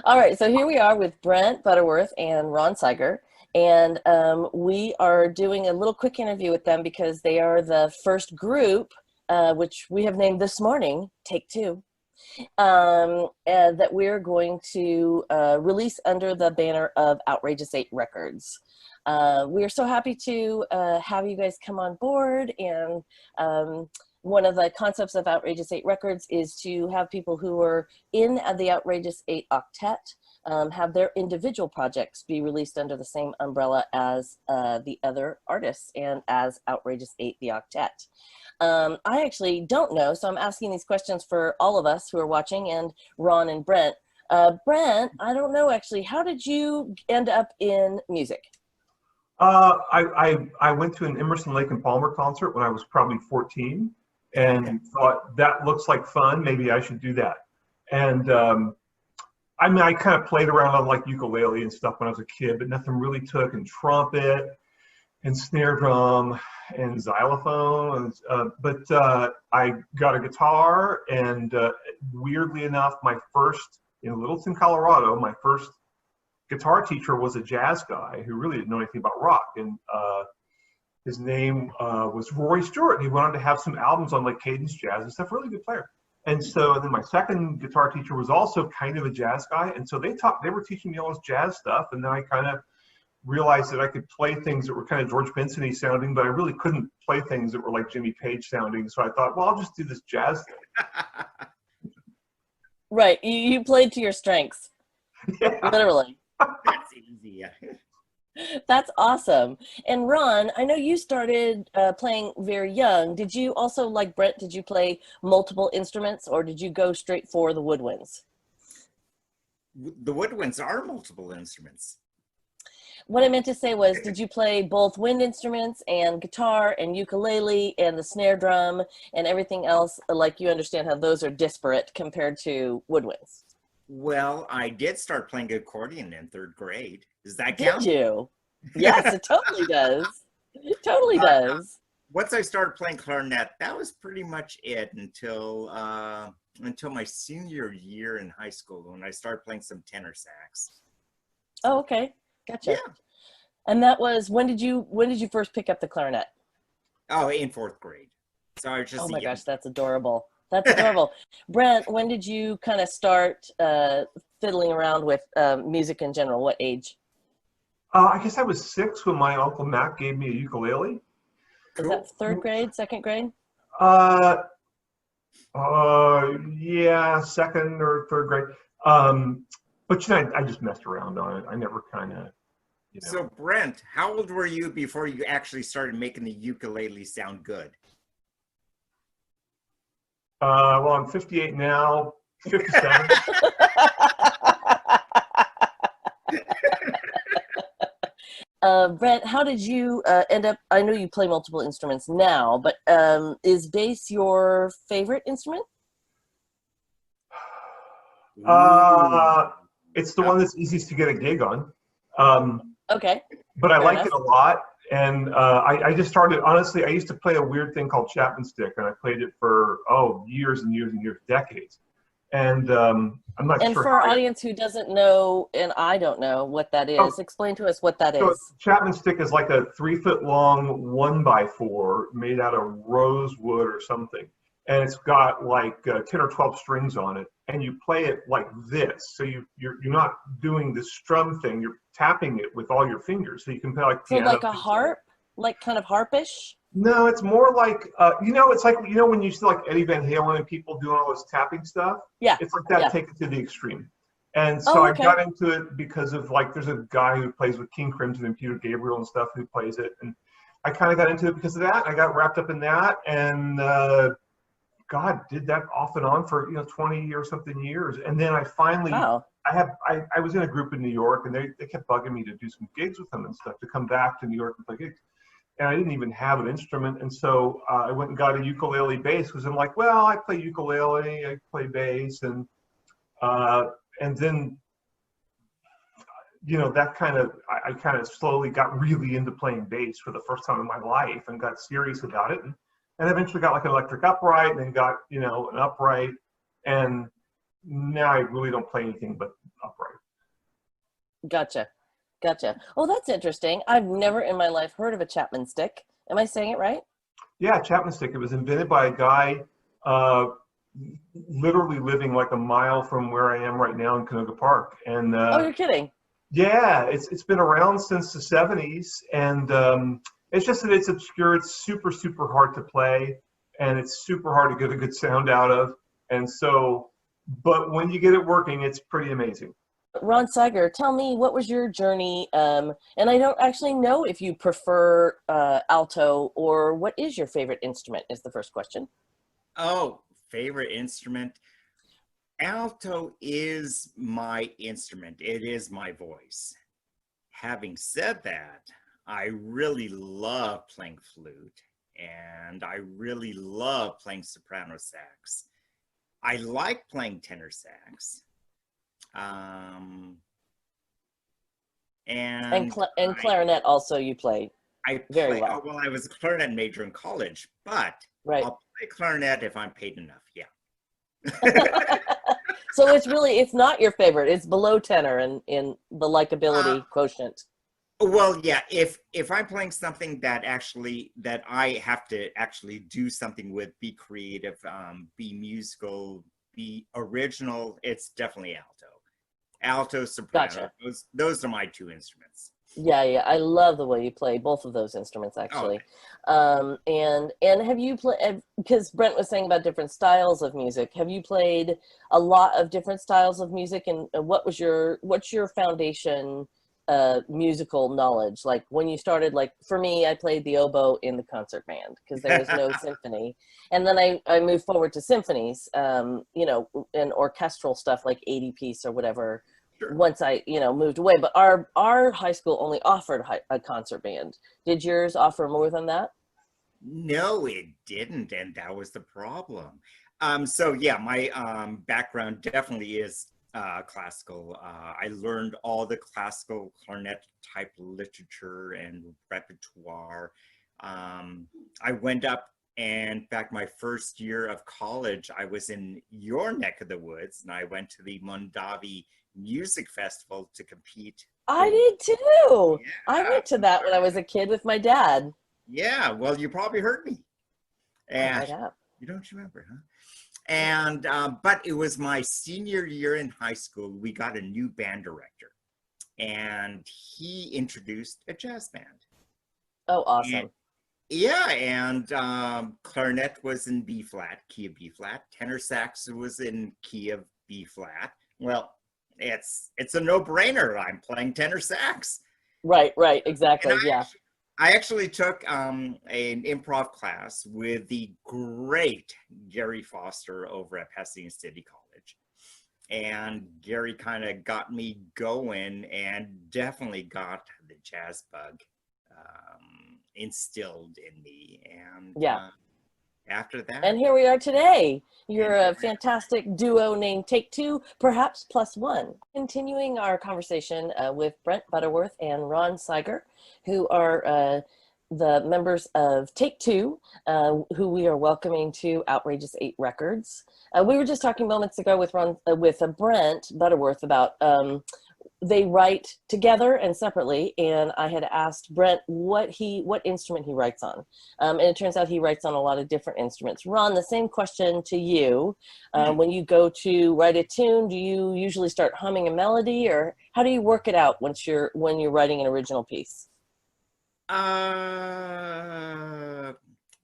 All right, so here we are with Brent Butterworth and Ron Seiger, and we are doing a little quick interview with them because they are the first group, which we have named this morning, Take Two, that we're going to release under the banner of Outrageous 8 Records. We are so happy to have you guys come on board, and one of the concepts of Outrageous 8 Records is to have people who are in the Outrageous 8 Octet have their individual projects be released under the same umbrella as the other artists and as Outrageous 8 the Octet. I actually don't know, so I'm asking these questions for all of us who are watching, and Ron and Brent. Brent, I don't know actually, how did you end up in music? I went to an Emerson, Lake and Palmer concert when I was probably 14 and thought that looks like fun. Maybe I should do that. And I mean, I kind of played around on like ukulele and stuff when I was a kid, but nothing really took. And trumpet and snare drum and xylophone. But I got a guitar, and weirdly enough, in Littleton, Colorado, my first guitar teacher was a jazz guy who really didn't know anything about rock, and his name was Roy Stewart. He went on to have some albums on like Cadence Jazz and stuff. Really good player. And so then my second guitar teacher was also kind of a jazz guy, and so they were teaching me all this jazz stuff, and then I kind of realized that I could play things that were kind of George Benson-y sounding, but I really couldn't play things that were like Jimmy Page sounding. So I thought, well, I'll just do this jazz thing. Right, you played to your strengths, Yeah. literally. That's easy. Yeah. That's awesome. And Ron, I know you started playing very young. Did you also, like Brent, did you play multiple instruments, or did you go straight for the woodwinds? The woodwinds are multiple instruments. What I meant to say was, did you play both wind instruments and guitar and ukulele and the snare drum and everything else? Like, you understand how those are disparate compared to woodwinds? Well, I did start playing accordion in 3rd grade. Does that count? Did you? Yes, it totally does. It totally does. Once I started playing clarinet, that was pretty much it until my senior year in high school, when I started playing some tenor sax. Oh, okay. Gotcha. Yeah. And that was, when did you first pick up the clarinet? Oh, in 4th grade. So I was just Oh my gosh, that's adorable. That's adorable. Brent, when did you kind of start fiddling around with music in general? What age? I guess I was 6 when my Uncle Mac gave me a ukulele. Is that 3rd grade, 2nd grade? Yeah, 2nd or 3rd grade. But you know, I just messed around on it. I never kind of, you know. So Brent, how old were you before you actually started making the ukulele sound good? Well, I'm 58 now, 57. Brent, how did you end up, I know you play multiple instruments now, but is bass your favorite instrument? It's the one that's easiest to get a gig on. Okay. But I like it a lot. And I just started, honestly, I used to play a weird thing called Chapman stick, and I played it for, years and years and years, decades. And I'm not sure. And for our audience who doesn't know, and I don't know what that is, explain to us what that is. Chapman stick is like a 3-foot-long 1x4 made out of rosewood or something. And it's got like 10 or 12 strings on it. And you play it like this. So you're not doing the strum thing, you're tapping it with all your fingers. So you can play like piano. So like a harp? Like kind of harpish? No, it's more like, it's like, when you see like Eddie Van Halen and people doing all this tapping stuff? Yeah. It's like that, yeah. Take it to the extreme. And so I got into it because of like, there's a guy who plays with King Crimson and Peter Gabriel and stuff who plays it. And I kind of got into it because of that. I got wrapped up in that, and God, did that off and on for 20 or something years. And then I finally, I was in a group in New York, and they kept bugging me to do some gigs with them and stuff, to come back to New York and play gigs. And I didn't even have an instrument. And so I went and got a ukulele bass, because I'm like, well, I play ukulele, I play bass. And then, that kind of, I kind of slowly got really into playing bass for the first time in my life, and got serious about it. And eventually got like an electric upright, and then got, an upright. And now I really don't play anything but upright. Gotcha. Gotcha. Oh, that's interesting. I've never in my life heard of a Chapman stick. Am I saying it right? Yeah, Chapman stick. It was invented by a guy uh, literally living like a mile from where I am right now in Canoga Park. And Oh, you're kidding. yeah, it's been around since the 70s, and it's just that it's obscure. It's super, super hard to play, and it's super hard to get a good sound out of. And so, but when you get it working, it's pretty amazing. Ron Seiger, tell me, what was your journey? And I don't actually know if you prefer alto, or what is your favorite instrument is the first question. Oh, favorite instrument. Alto is my instrument. It is my voice. Having said that, I really love playing flute and I really love playing soprano sax. I like playing tenor sax. Um, And and clarinet also you play I very play, well. oh, well, I was a clarinet major in college, but Right. I'll play clarinet if I'm paid enough. Yeah. So it's not your favorite. It's below tenor in the Uh, likability quotient. Well, yeah, if I'm playing something that I have to actually do something with, be creative, be musical, be original, it's definitely alto. Alto, soprano. Gotcha. Those are my two instruments. Yeah, yeah. I love the way you play both of those instruments, Oh, actually. And have you played, because Brent was saying about different styles of music, have you played a lot of different styles of music? And what's your foundation musical knowledge? Like when you started, like for me, I played the oboe in the concert band because there was no symphony. And then I moved forward to symphonies, and orchestral stuff like 80 piece or whatever sure. once I, moved away. But our high school only offered a concert band. Did yours offer more than that? No, it didn't, and that was the problem. So yeah, my background definitely is classical. I learned all the classical clarinet type literature and repertoire. I went up, and in fact, my first year of college, I was in your neck of the woods, and I went to the Mondavi Music Festival to compete. I did too. I Yeah, went to that when I was a kid with my dad. yeah. Well, you probably heard me. I And might have. you don't remember, huh? And but it was my senior year in high school. We got a new band director, and he introduced a jazz band. Oh, And awesome. yeah, and clarinet was in B flat, key of B flat. Tenor sax was in key of B flat. Well, it's a no brainer. I'm playing tenor sax, Right, right, and exactly. Yeah. I actually took an improv class with the great Gary Foster over at Pasadena City College. And Gary kind of got me going and definitely got the jazz bug instilled in me. And Yeah. after And that, here we are today. and You're a fantastic duo named Take Two, perhaps plus one. Continuing our conversation with Brent Butterworth and Ron Seiger, who are the members of Take Two, who we are welcoming to Outrageous 8 Records. We were just talking moments ago with Brent Butterworth about they write together and separately, and I had asked Brent what instrument he writes on, and it turns out he writes on a lot of different instruments. Ron, the same question to you. When you go to write a tune, do you usually start humming a melody, or how do you work it out when you're writing an original piece?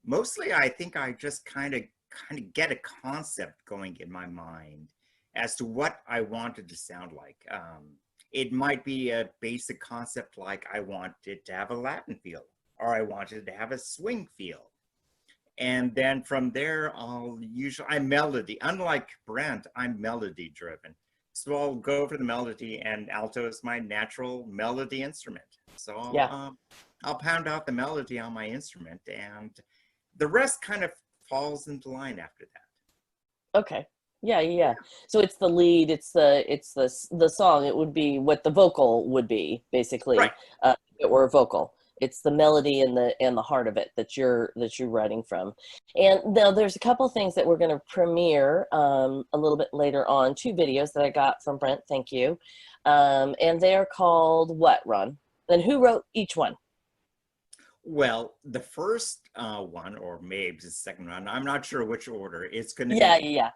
mostly I think I just kind of get a concept going in my mind as to what I wanted to sound like. It might be a basic concept like I want it to have a Latin feel, or I want it to have a swing feel. And then from there, I'm melody. Unlike Brent, I'm melody driven. So I'll go for the melody, and alto is my natural melody instrument. So Yeah. I'll pound out the melody on my instrument, and the rest kind of falls into line after that. Okay. Yeah, yeah. So it's the lead, it's the song. It would be what the vocal would be, basically, Right. if it were a vocal. It's the melody and the heart of it that you're writing from. And now there's a couple things that we're going to premiere a little bit later on. 2 videos that I got from Brent. Thank you. And they are called what, Ron? And who wrote each one? Well, the first one, or maybe the second one, I'm not sure which order. It's going to Yeah.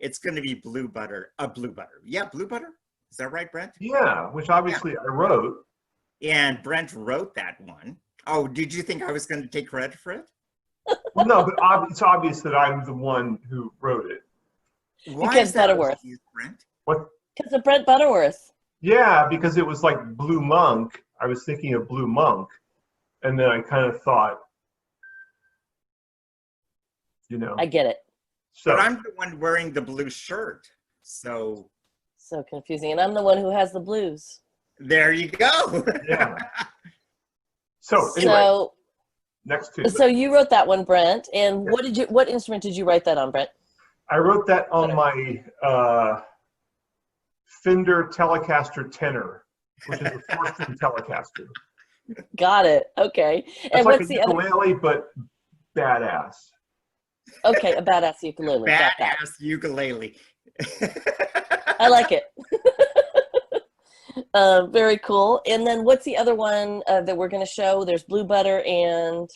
It's going to be Blue Butter. Blue Butter. Yeah, Blue Butter. Is that right, Brent? Yeah, which obviously I wrote. And Brent wrote that one. Oh, did you think I was going to take credit for it? Well, no, but it's obvious that I'm the one who wrote it. Why Because is that Butterworth. Brent? What? Because of Brent Butterworth. Yeah, because it was like Blue Monk. I was thinking of Blue Monk. And then I kind of thought, I get it. So, but I'm the one wearing the blue shirt. So confusing. And I'm the one who has the blues. there you go. yeah. So anyway, next two. So you wrote that one, Brent. And what instrument did you write that on, Brent? I wrote that on my Fender Telecaster tenor, which is a 4-string Telecaster. Got it. Okay. It's And like what's a the other? ukulele, but badass. Okay, a badass ukulele. Got that. Badass ukulele. I like it. Very cool. And then what's the other one that we're going to show? There's Blue Butter and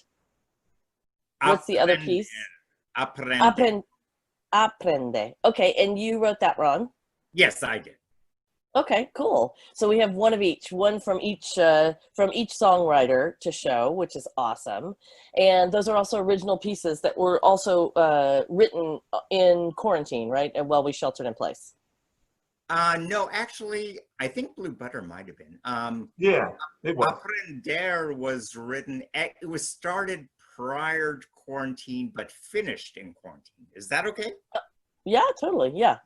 what's the other piece? Aprende. Aprende. Okay, and you wrote that, Ron? Yes, I did. Okay, cool. So we have one of each, one from each songwriter to show, which is awesome. And those are also original pieces that were also written in quarantine, right? And while we sheltered in place. No, actually, I think Blue Butter might have been. Yeah, it was. Aprender was written. It was started prior to quarantine, but finished in quarantine. Is that okay? Yeah, totally. Yeah.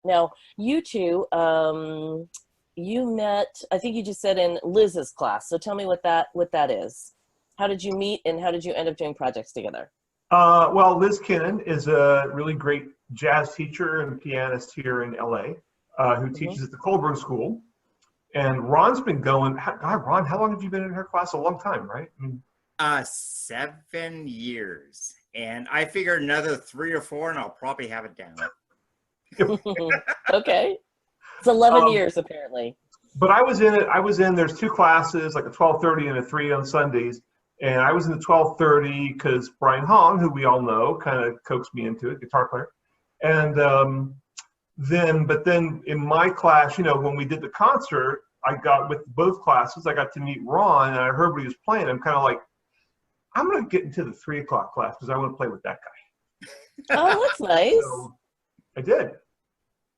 Now, you two, you met, I think you just said in Liz's class. So tell me what that is. How did you meet and how did you end up doing projects together? Well, Liz Kinnon is a really great jazz teacher and pianist here in LA, who teaches at the Colburn School. And Ron's been going, God, Ron, how long have you been in her class? A long time, right? 7 years. And I figured another 3 or 4 and I'll probably have it down. Okay. It's 11 years apparently. But I was in, there's 2 classes, like a 12:30 and a 3 on Sundays. And I was in the 12:30 because Brian Hong, who we all know, kind of coaxed me into it, guitar player. And but then in my class, when we did the concert, I got with both classes, I got to meet Ron and I heard what he was playing. I'm kind of like, I'm going to get into the 3 o'clock class because I want to play with that guy. Oh, that's nice. So I did.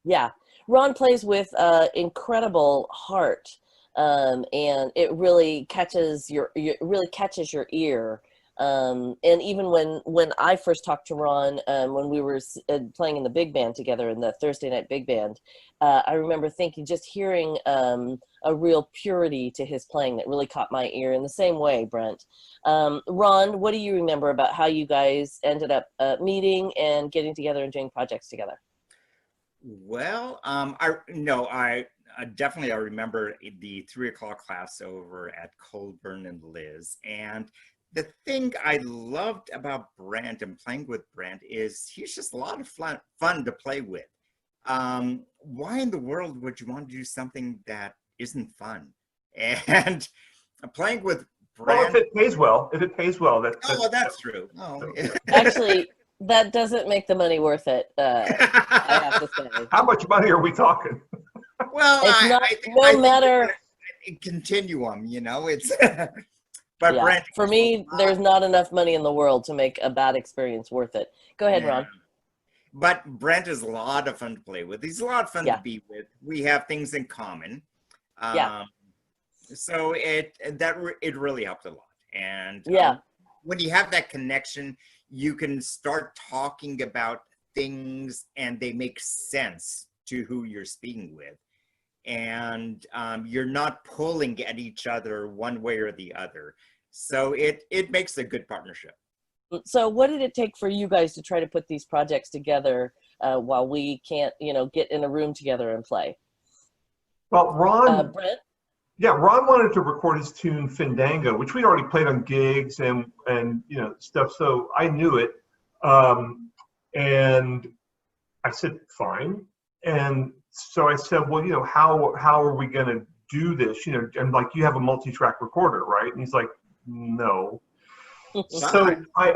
Yeah. Ron plays with incredible heart. And it really catches your ear. And even when I first talked to Ron, when we were playing in the big band together in the Thursday night big band, I remember just hearing a real purity to his playing that really caught my ear in the same way, Brent. Ron, what do you remember about how you guys ended up meeting and getting together and doing projects together? Well, definitely I remember the 3 o'clock class over at Colburn and Liz. And the thing I loved about Brent and playing with Brent is he's just a lot of fun to play with. Why in the world would you want to do something that isn't fun? And playing with Brent. Well, if it pays well, that's true. Oh, actually, that doesn't make the money worth it. I have to say. How much money are we talking? Well, no matter continuum, it's. But yeah, Brent, for me, there's not enough money in the world to make a bad experience worth it. Go ahead, Ron. But Brent is a lot of fun to play with. He's a lot of fun to be with. We have things in common. So it really helped a lot. And when you have that connection, you can start talking about things and they make sense to who you're speaking with. And you're not pulling at each other one way or the other. So it makes a good partnership. So what did it take for you guys to try to put these projects together while we can't, get in a room together and play? Well, Ron, Brent? Yeah, Ron wanted to record his tune Fandango, which we'd already played on gigs and stuff. So I knew it. And I said, fine. And so I said, well, how are we going to do this? And like, you have a multi-track recorder, right? And he's like, no. So I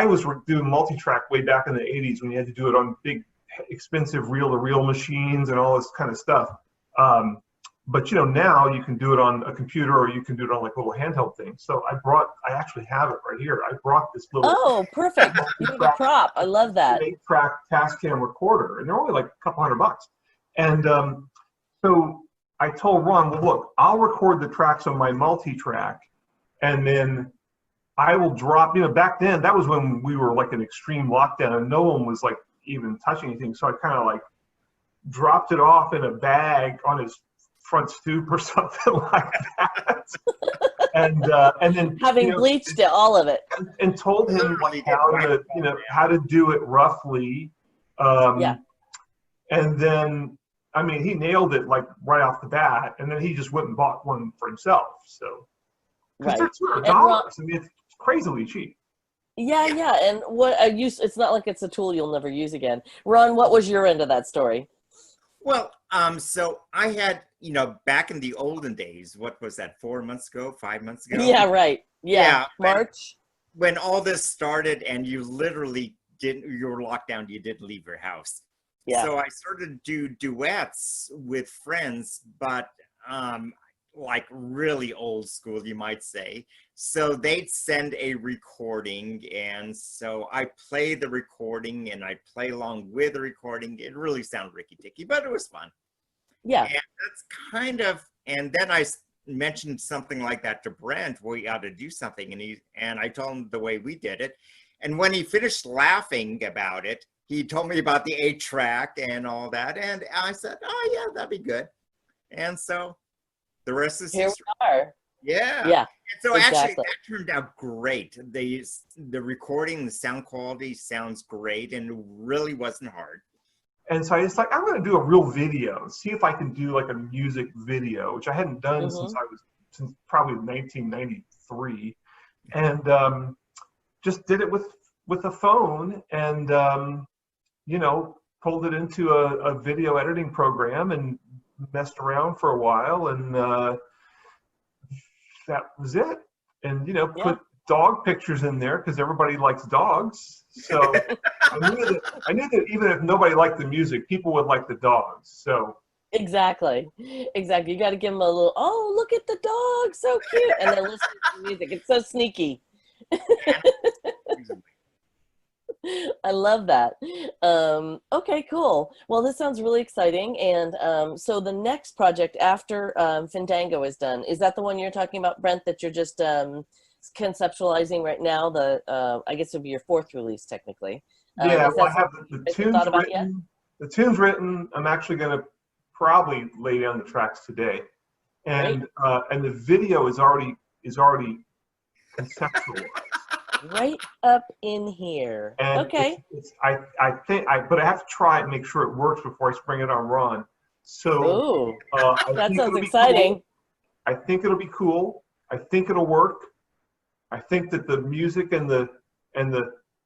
was doing multi-track way back in the 80s when you had to do it on big, expensive reel-to-reel machines and all this kind of stuff. But now you can do it on a computer or you can do it on like little handheld things. So I actually have it right here. I brought this little. Oh, perfect. You have a prop. I love that. 8-track Tascam recorder, and they're only like a couple $100. And so I told Ron, well, look, I'll record the tracks on my multi-track, and then I will drop, back then, that was when we were like in extreme lockdown and no one was like even touching anything. So I kind of like dropped it off in a bag on his front stoop or something like that. and then having bleached it, all of it, and told him like how to do it roughly. And then he nailed it like right off the bat, and then he just went and bought one for himself. So because they're $200. It's crazily cheap. Yeah. And it's not like it's a tool you'll never use again. Ron, what was your end of that story? Well, so I had, back in the olden days, what was that, 4 months ago, 5 months ago? Yeah, right. Yeah. March. When all this started and you literally you were locked down, you didn't leave your house. Yeah. So I started to do duets with friends, but like really old school, you might say. So they'd send a recording, and so I play the recording and I play along with the recording. It really sounded ricky-ticky, but it was fun. Yeah. And that's and then I mentioned something like that to Brent, we ought to do something, and I told him the way we did it. And when he finished laughing about it, he told me about the 8-track and all that, and I said, "Oh yeah, that'd be good." And so the rest is Here history. we are. Yeah. Yeah. And so actually, Exactly. that turned out great. The recording, the sound quality sounds great, and it really wasn't hard. And so I was like, I'm going to do a real video, see if I can do like a music video, which I hadn't done since probably 1993, and just did it with a phone, and you know, pulled it into a video editing program and messed around for a while, and that was it. And you know, put dog pictures in there because everybody likes dogs. So I knew that even if nobody liked the music, people would like the dogs. So Exactly. Exactly. You got to give them a little, oh, look at the dog, so cute. And they're listening to the music. It's so sneaky. I love that. Okay, cool. Well, this sounds really exciting. And so the next project after Fandango is done, is that the one you're talking about, Brent, that you're just conceptualizing right now? The I guess it would be your 4th release, technically. Yeah, well, I have the tunes written. The tunes written. I'm actually going to probably lay down the tracks today, and the video is already conceptualized. Right up in here. And okay. I think but I have to try it and make sure it works before I spring it on Ron. So that sounds exciting. Cool. I think it'll be cool. I think it'll work. I think that the music and the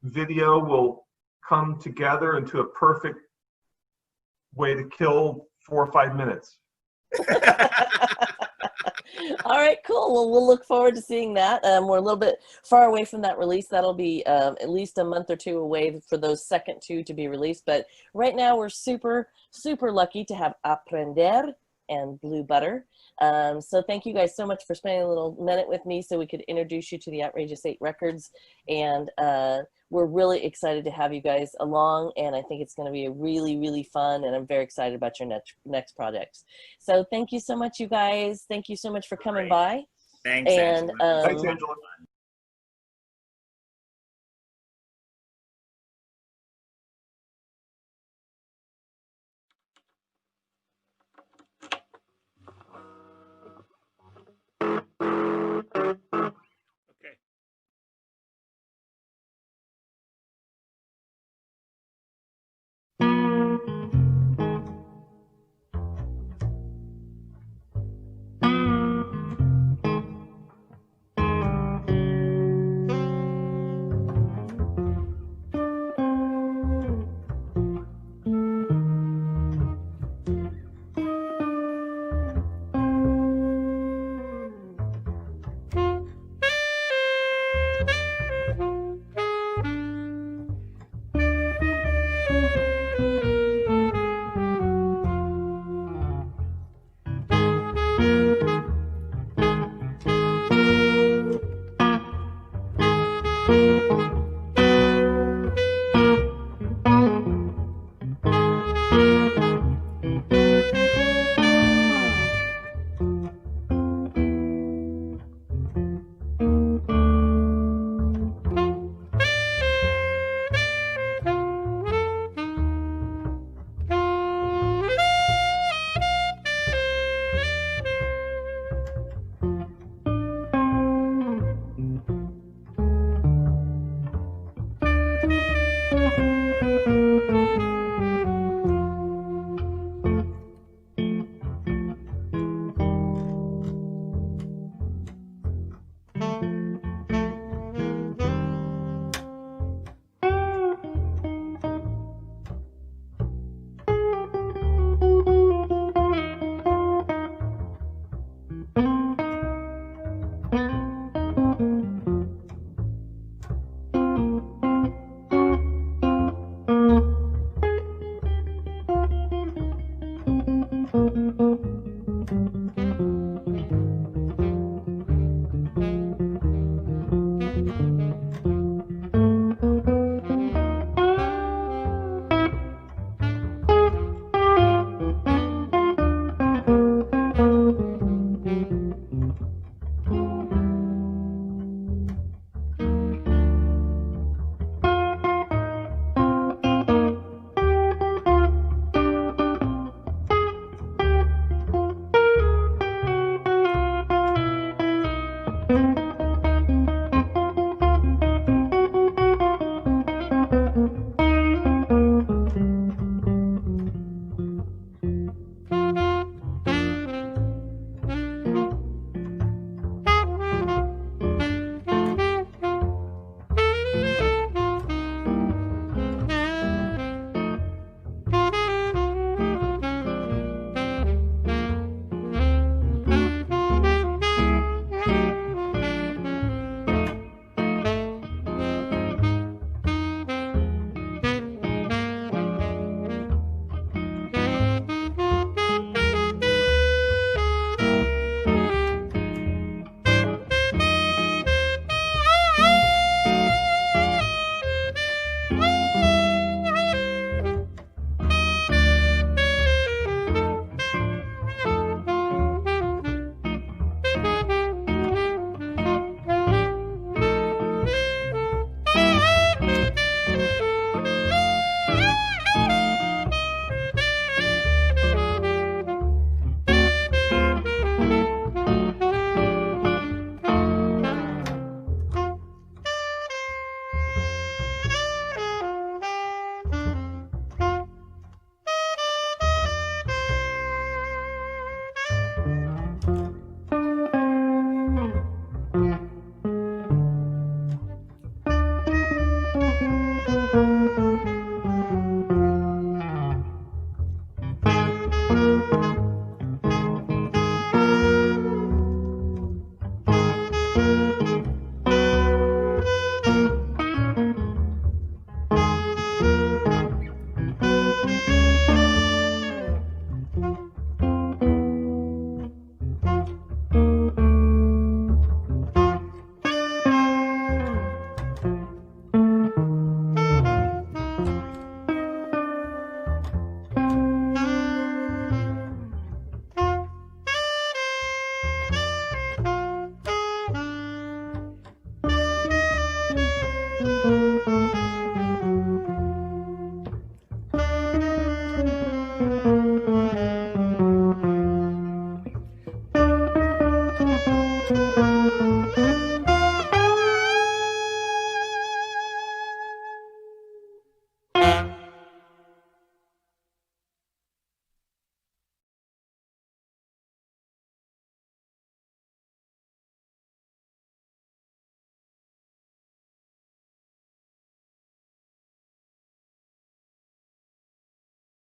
video will come together into a perfect way to kill 4 or 5 minutes. All right, cool. Well, we'll look forward to seeing that. We're a little bit far away from that release. That'll be at least a month or 2 away for those second 2 to be released. But right now, we're super, super lucky to have Aprender and Blue Butter. So thank you guys so much for spending a little minute with me so we could introduce you to the Outrageous 8 Records. And we're really excited to have you guys along, and I think it's going to be a really, really fun, and I'm very excited about your next projects. So thank you so much, you guys. Thank you so much for coming by. Thanks, and, Angela. Thanks, Angela.